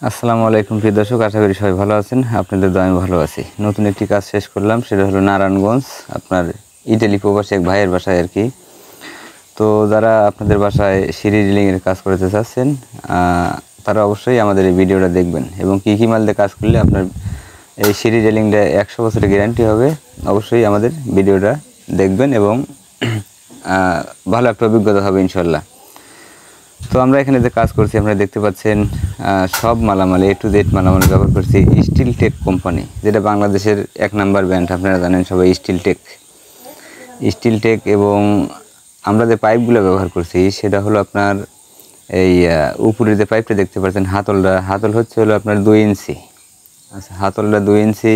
আসসালামু আলাইকুম প্রিয় দর্শক, আশা করি সবাই ভালো আছেন। আপনাদের দোয়ায় আমি ভালো আছি। নতুন একটি কাজ শেষ করলাম, সেটা হলো নারায়ণগঞ্জ, আপনার ইটালি প্রবাসী এক ভাইয়ের বাসায় আর কি। তো যারা আপনাদের বাসায় সিঁড়ি রিলিংয়ের কাজ করতে চাচ্ছেন, তারা অবশ্যই আমাদের এই ভিডিওটা দেখবেন এবং কী কী মাল দিয়ে কাজ করলে আপনার এই সিঁড়ি রিলিংটা 100 বছরের গ্যারান্টি হবে। অবশ্যই আমাদের ভিডিওটা দেখবেন এবং ভালো একটা অভিজ্ঞতা হবে ইনশাল্লাহ। তো আমরা এখানে যে কাজ করছি আপনারা দেখতে পাচ্ছেন, সব মালামাল A to Z মালামাল ব্যবহার করছি স্টিল টেক কোম্পানি, যেটা বাংলাদেশের 1 নাম্বার ব্র্যান্ড। আপনারা জানেন সবাই স্টিল টেক। এবং আমরা যে পাইপগুলো ব্যবহার করছি সেটা হলো আপনার এই উপরের যে পাইপটা দেখতে পাচ্ছেন, হাতল হচ্ছে হলো আপনার 2 ইঞ্চি। আচ্ছা, হাতলটা 2 ইঞ্চি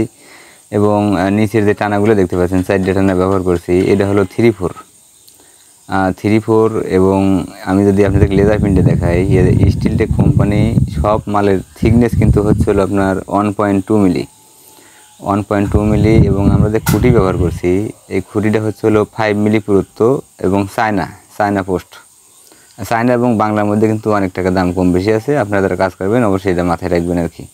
এবং নিচের যে টানাগুলো দেখতে পাচ্ছেন 4 টানা ব্যবহার করছি, এটা হলো 3/4 এবং আমি যদি আপনাদের লেজার প্রিন্টে দেখাই, স্টিল টেক কোম্পানি সব মালের থিকনেস কিন্তু হচ্ছে হলো আপনার 1.2 মিলি এবং আমরা যে খুঁটি ব্যবহার করছি এই খুঁটিটা হচ্ছে হলো 5 মিলি পুরুত্ব এবং চায়না পোস্ট। চায়না এবং বাংলার মধ্যে কিন্তু অনেক টাকা দাম কম বেশি আছে, আপনারা যারা কাজ করবেন অবশ্যই এটা মাথায় রাখবেন আর কি।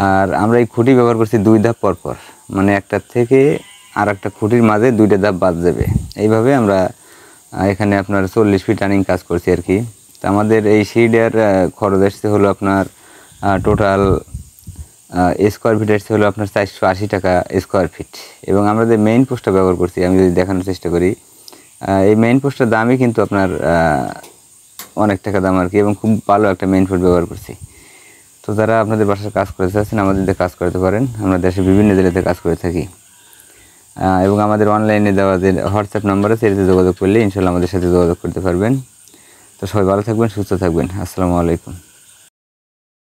আর আমরা এই খুঁটি ব্যবহার করছি 2 ধাপ পরপর, মানে একটা থেকে আর একটা খুঁটির মাঝে 2টা ধাপ বাদ যাবে। এইভাবে আমরা এখানে আপনার 40 ফিট রানিং কাজ করছি আর কি। তো আমাদের এই সিঁড়িটার খরচ আসছে হলো আপনার টোটাল স্কোয়ার ফিট আসছে হলো আপনার 480 টাকা স্কোয়ার ফিট। এবং আমরা যে মেইন পোস্টটা ব্যবহার করছি, আমি যদি দেখানোর চেষ্টা করি, এই মেইন পোস্টটার দামই কিন্তু আপনার অনেক টাকা দাম আর কি, এবং খুব ভালো একটা মেইন পোস্ট ব্যবহার করছি। তো যারা আপনাদের বাসায় কাজ করতে চাচ্ছেন আমাদের দিয়ে কাজ করতে পারেন। আমরা দেশের বিভিন্ন জেলাতে কাজ করে থাকি এবং আমাদের অনলাইনে দেওয়া যে হোয়াটসঅ্যাপ নাম্বার আছে এটাতে যোগাযোগ করলে ইনশাল্লাহ আমাদের সাথে যোগাযোগ করতে পারবেন। তো সবাই ভালো থাকবেন, সুস্থ থাকবেন। আসসালামু আলাইকুম।